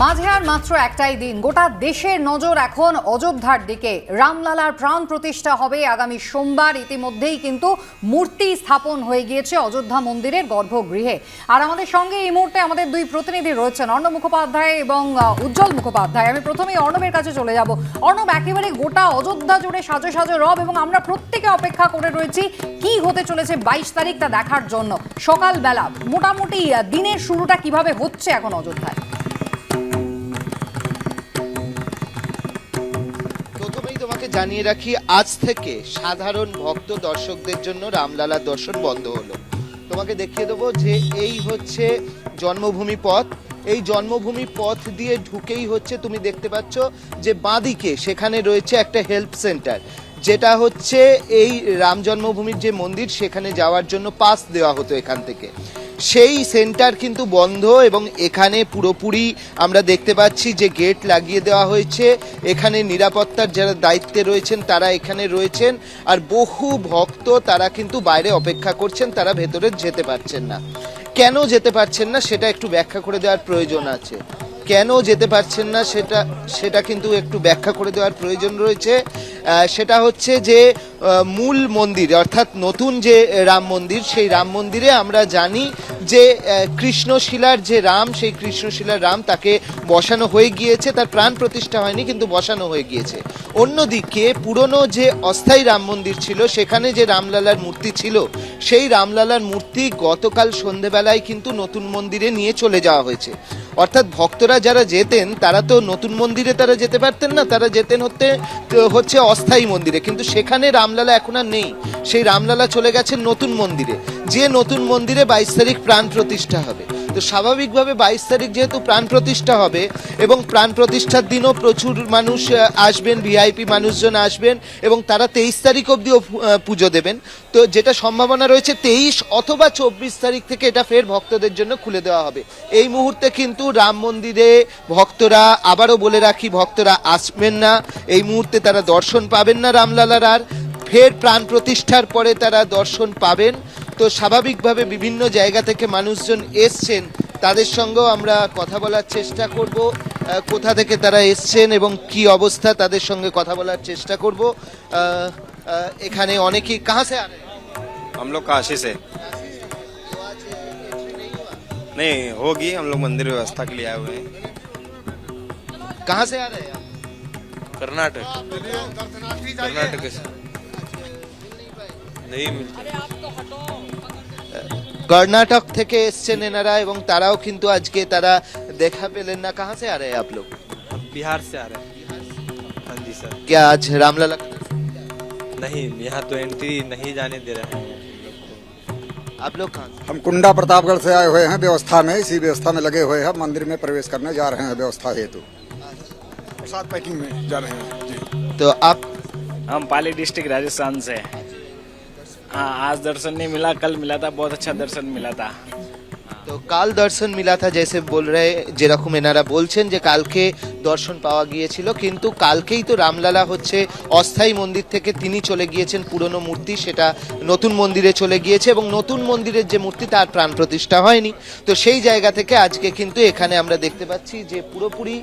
মাঝে আর মাত্র একটাই দিন, গোটা দেশের নজর এখন অযোধ্যার দিকে। রামলালার প্রাণ প্রতিষ্ঠা হবে আগামী সোমবার। ইতিমধ্যেই কিন্তু মূর্তি স্থাপন হয়ে গিয়েছে অযোধ্যা মন্দিরের গর্ভগৃহে। আর আমাদের সঙ্গে এই মুহূর্তে আমাদের দুই প্রতিনিধি রয়েছেন, অর্ণব মুখোপাধ্যায় এবং উজ্জ্বল মুখোপাধ্যায়। আমি প্রথমেই অর্ণবের কাছে চলে যাব। অর্ণব, একেবারে গোটা অযোধ্যা জুড়ে সাজো সাজো রব, এবং আমরা প্রত্যেকে অপেক্ষা করে রয়েছি কি হতে চলেছে 22 তারিখ তা দেখার জন্য। সকালবেলা মোটামুটি দিনের শুরুটা কিভাবে হচ্ছে এখন অযোধ্যায়? জানিয়ে রাখি, আজ থেকে সাধারণ ভক্ত দর্শকদের জন্য রামলালার দর্শন বন্ধ হলো। তোমাকে দেখিয়ে দেবো যে এই হচ্ছে জন্মভূমি পথ। এই জন্মভূমি পথ দিয়ে ঢুকেই হচ্ছে, তুমি দেখতে পাচ্ছ যে বাঁদিকে সেখানে রয়েছে একটা হেল্প সেন্টার, যেটা হচ্ছে এই রাম জন্মভূমির যে মন্দির সেখানে যাওয়ার জন্য পাস দেওয়া হতো এখান থেকে। সেই সেন্টার কিন্তু বন্ধ, এবং এখানে পুরোপুরি আমরা দেখতে পাচ্ছি যে গেট লাগিয়ে দেওয়া হয়েছে। এখানে নিরাপত্তার যারা দায়িত্বে রয়েছেন তারা এখানে রয়েছেন, আর বহু ভক্ত তারা কিন্তু বাইরে অপেক্ষা করছেন, তারা ভেতরে যেতে পারছেন না। কেন যেতে পারছেন না সেটা একটু ব্যাখ্যা করে দেওয়ার প্রয়োজন আছে। কেন যেতে পারছেন না সেটা কিন্তু একটু ব্যাখ্যা করে দেওয়ার প্রয়োজন রয়েছে। সেটা হচ্ছে যে মূল মন্দির, অর্থাৎ নতুন যে রাম মন্দির, সেই রাম মন্দিরে আমরা জানি যে কৃষ্ণশিলার যে রাম, সেই কৃষ্ণশিলার রাম তাকে বসানো হয়ে গিয়েছে। তার প্রাণ প্রতিষ্ঠা হয়নি, কিন্তু বসানো হয়ে গিয়েছে। অন্যদিকে পুরনো যে অস্থায়ী রাম মন্দির ছিল, সেখানে যে রামলালার মূর্তি ছিল, সেই রামলালার মূর্তি গতকাল সন্ধেবেলায় কিন্তু নতুন মন্দিরে নিয়ে চলে যাওয়া হয়েছে। অর্থাৎ ভক্তরা যারা যেতেন তারা তো নতুন মন্দিরে তারা যেতে পারতেন না, তারা যেতেন হচ্ছে অস্থায়ী মন্দিরে। কিন্তু সেখানে রামলালা এখন আর নেই, সেই রামলালা চলে গেছেন নতুন মন্দিরে, যে নতুন মন্দিরে 22 তারিখ প্রাণ প্রতিষ্ঠা হবে। তো স্বাভাবিকভাবে 22 তারিখ যেহেতু প্রাণ প্রতিষ্ঠা হবে, এবং প্রাণ প্রতিষ্ঠার দিনও প্রচুর মানুষ আসবেন, ভিআইপি মানুষজন আসবেন, এবং তারা 23 তারিখ অবধিও পুজো দেবেন। তো যেটা সম্ভাবনা রয়েছে 23 অথবা 24 তারিখ থেকে এটা ফের ভক্তদের জন্য খুলে দেওয়া হবে। এই মুহূর্তে কিন্তু রাম মন্দিরে ভক্তরা, আবারও বলে রাখি, ভক্তরা আসবেন না এই মুহূর্তে, তারা দর্শন পাবেন না রামলালার। আর ফের প্রাণ প্রতিষ্ঠার পরে তারা দর্শন পাবেন। তো স্বাভাবিকভাবে বিভিন্ন জায়গা থেকে মানুষজন এসছেন, তাদের সঙ্গেও আমরা কথা বলার চেষ্টা করব, কোথা থেকে তারা এসছেন এবং কি অবস্থা, তাদের সঙ্গে কথা বলার চেষ্টা করব। এখানে অনেকেই কাহা সে আ रहे हैं? हम लोग काशी से नहीं होगी, हम लोग मंदिर व्यवस्था के लिए आए हुए हैं। कहाँ से आ रहे हैं आप? कर्नाटक कर्नाटक से नहीं मिलता। কর্ণাটক থেকে এসছেন এনারা, এবং তারাও কিন্তু আজকে তারা দেখা পেলেন না। कहाँ से आ रहे हैं आप लोग? बिहार से आ रहे हैं। हाँ जी सर। क्या आज रामलला नहीं, यहाँ तो एंट्री नहीं जाने दे रहे हैं आप लोग कहाँ से? हम कुंडा प्रतापगढ़ से आए हुए हैं, व्यवस्था में, इसी व्यवस्था में लगे हुए हैं। मंदिर में प्रवेश करने जा रहे हैं व्यवस्था हेतु, प्रसाद पैकिंग में जा रहे हैं जी। तो आप? हम पाली डिस्ट्रिक्ट राजस्थान से। हाँ, आज दर्शन नहीं मिला, कल मिला था, बहुत अच्छा दर्शन मिला था। তো কাল দর্শন মিলা থা, জেসে বল রহে, যেরকম এনারা বলছেন যে কালকে দর্শন পাওয়া গিয়েছিল, কিন্তু কালকেই তো রামলালা হচ্ছে অস্থায়ী মন্দির থেকে তিনি চলে গিয়েছেন পুরনো মূর্তি, সেটা নতুন মন্দিরে চলে গিয়েছে, এবং নতুন মন্দিরের যে মূর্তি তার প্রাণ প্রতিষ্ঠা হয়নি। তো সেই জায়গা থেকে আজকে কিন্তু এখানে আমরা দেখতে পাচ্ছি যে পুরোপুরি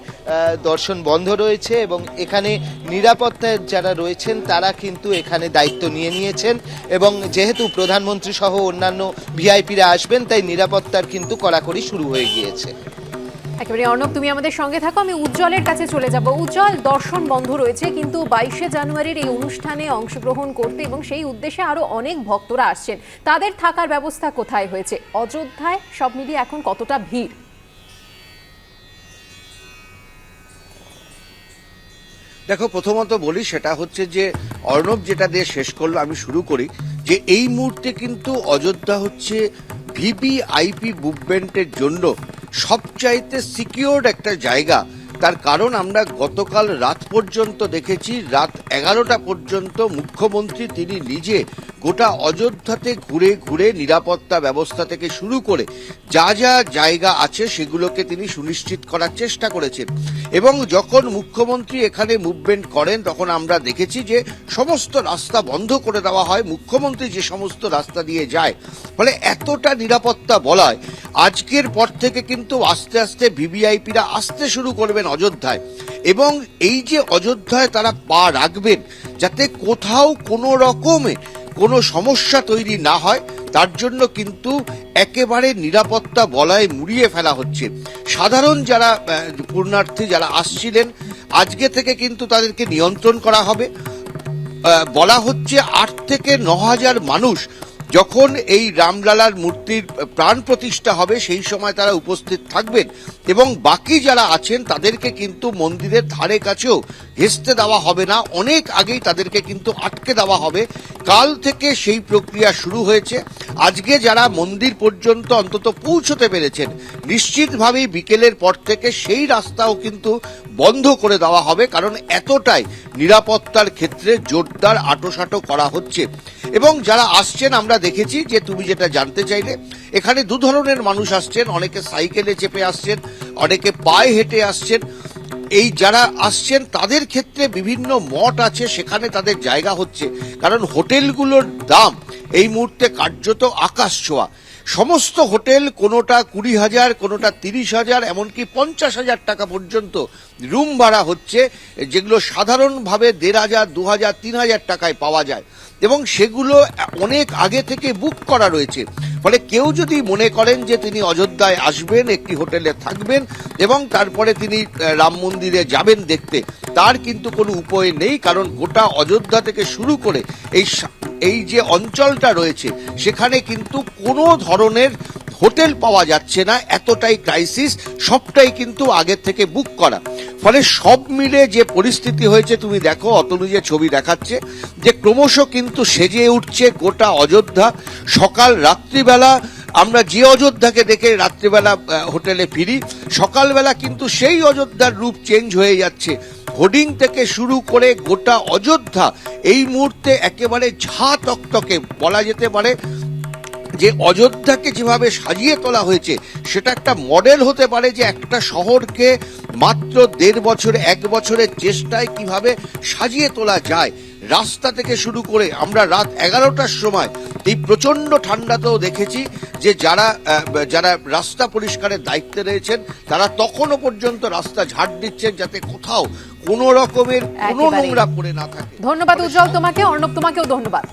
দর্শন বন্ধ রয়েছে, এবং এখানে নিরাপত্তায় যারা রয়েছেন তারা কিন্তু এখানে দায়িত্ব নিয়ে নিয়েছেন, এবং যেহেতু প্রধানমন্ত্রী সহ অন্যান্য ভিআইপিরা আসবেন, তাই নিরাপত্তার কিন্তু কড়াকড়ি শুরু হয়ে গিয়েছে। একেবারে অর্ণব, তুমি আমাদের সঙ্গে থাকো, আমি উজ্জ্বলের কাছে চলে যাব। উজ্জ্বল, দর্শন বন্ধ রয়েছে, কিন্তু 22শে জানুয়ারির এই অনুষ্ঠানে অংশগ্রহণ করতে এবং সেই উদ্দেশ্যে আরো অনেক ভক্তরা আসছেন, তাদের থাকার ব্যবস্থা কোথায় হয়েছে? অযোধ্যায় সব মিলিয়ে এখন কতটা ভিড়? দেখো, প্রথমত বলি, সেটা হচ্ছে যে অর্ণব যেটা দিয়ে শেষ করলো, আমি শুরু করি যে এই মুহূর্তে কিন্তু অযোধ্যা হচ্ছে ভিভিআইপি মুভমেন্টের জন্য সবচাইতে সিকিউরড একটা জায়গা। তার কারণ আমরা গতকাল রাত পর্যন্ত দেখেছি, রাত 11টা পর্যন্ত মুখ্যমন্ত্রী তিনি নিজে গোটা অযোধ্যাতে ঘুরে ঘুরে নিরাপত্তা ব্যবস্থা থেকে শুরু করে যা যা জায়গা আছে সেগুলোকে তিনি সুনিশ্চিত করার চেষ্টা করেছেন। এবং যখন মুখ্যমন্ত্রী এখানে মুভমেন্ট করেন তখন আমরা দেখেছি যে সমস্ত রাস্তা বন্ধ করে দেওয়া হয়, মুখ্যমন্ত্রী যে সমস্ত রাস্তা দিয়ে যায়, ফলে এতটা নিরাপত্তা বলায় আজকের পর থেকে কিন্তু আস্তে আস্তে ভিভিআইপিরা আসতে শুরু করবেন অযোধ্যায়। এবং এই যে অযোধ্যায় তারা পা রাখবেন যাতে কোথাও কোনো রকমে কোনো সমস্যা তৈরি না হয়, তার জন্য কিন্তু একেবারে নিরাপত্তা বলয় মুড়িয়ে ফেলা হচ্ছে। সাধারণ যারা পুণ্যার্থী যারা আসছিলেন আজকে থেকে কিন্তু তাদেরকে নিয়ন্ত্রণ করা হবে। বলা হচ্ছে 8 থেকে 9 হাজার মানুষ যখন এই রামলালার মূর্তির প্রাণ প্রতিষ্ঠা হবে সেই সময় তারা উপস্থিত থাকবেন এবং বাকি যারা আছেন তাদেরকে কিন্তু মন্দিরের ধারে কাছেও ঘেঁষতে দেওয়া হবে না, অনেক আগেই তাদেরকে কিন্তু আটকে দেওয়া হবে। কাল থেকে সেই প্রক্রিয়া শুরু হয়েছে। আজকে যারা মন্দির পর্যন্ত অন্তত পৌঁছতে পেরেছেন নিশ্চিতভাবেই বিকেলের পর থেকে সেই রাস্তাও কিন্তু বন্ধ করে দেওয়া হবে, কারণ এতটাই নিরাপত্তার ক্ষেত্রে জোরদার আঁটোসাঁটো করা হচ্ছে। এবং যারা আসছেন আমরা দেখেছি যে তুমি যেটা জানতে চাইলে, এখানে দু ধরনের মানুষ আসছেন, অনেকে সাইকেলে চেপে আসছেন, অনেকে পায়ে হেঁটে আসছেন। এই যারা আসছেন তাদের ক্ষেত্রে বিভিন্ন মঠ আছে, সেখানে তাদের জায়গা হচ্ছে, কারণ হোটেলগুলোর দাম এই মুহূর্তে কার্যত আকাশ ছোঁয়া। সমস্ত হোটেল কোনোটা 20,000, কোনোটা 30,000, এমনকি 50,000 টাকা পর্যন্ত রুম ভাড়া হচ্ছে, যেগুলো সাধারণভাবে 1,500, 2,000, 3,000 টাকায় পাওয়া যায় এবং সেগুলো অনেক আগে থেকে বুক করা রয়েছে। ফলে কেউ যদি মনে করেন যে তিনি অযোধ্যায় আসবেন, একটি হোটেলে থাকবেন এবং তারপরে তিনি রাম মন্দিরে যাবেন দেখতে, তার কিন্তু কোনো উপায় নেই, কারণ গোটা অযোধ্যা থেকে শুরু করে এই যে অঞ্চলটা রয়েছে সেখানে কিন্তু কোনো ধরনের হোটেল পাওয়া যাচ্ছে না, এতটাই ক্রাইসিস, সবটাই কিন্তু আগের থেকে বুক করা। ফলে সব মিলে যে পরিস্থিতি হয়েছে তুমি দেখো, অতনু যে ছবি দেখাচ্ছে যে ক্রমশ কিন্তু সেজে উঠছে গোটা অযোধ্যা। সকাল রাত্রিবেলা আমরা যে অযোধ্যাকে দেখে রাত্রিবেলা হোটেলে ফিরি, সকালবেলা কিন্তু সেই অযোধ্যার রূপ চেঞ্জ হয়ে যাচ্ছে। হোর্ডিং থেকে শুরু করে গোটা অযোধ্যা এই মুহূর্তে একেবারে ঝা তকতকে, বলা যেতে পারে যে অযোধ্যাকে যেভাবে সাজিয়ে তোলা হয়েছে সেটা একটা মডেল হতে পারে যে একটা শহরকে মাত্র 1.5 বছর 1 বছরের চেষ্টায় কিভাবে সাজিয়ে তোলা যায়। রাস্তা থেকে শুরু করে আমরা রাত 11টার সময় এই প্রচন্ড ঠান্ডাতেও দেখেছি যে যারা রাস্তা পরিষ্কারের দায়িত্বে রয়েছেন তারা তখনও পর্যন্ত রাস্তা ঝাড় দিচ্ছেন যাতে কোথাও কোনো রকমের কোনো একেবারেই। নোংরা পড়ে না থাকে। ধন্যবাদ উজ্জ্বল তোমাকে, অর্ণব তোমাকেও ধন্যবাদ।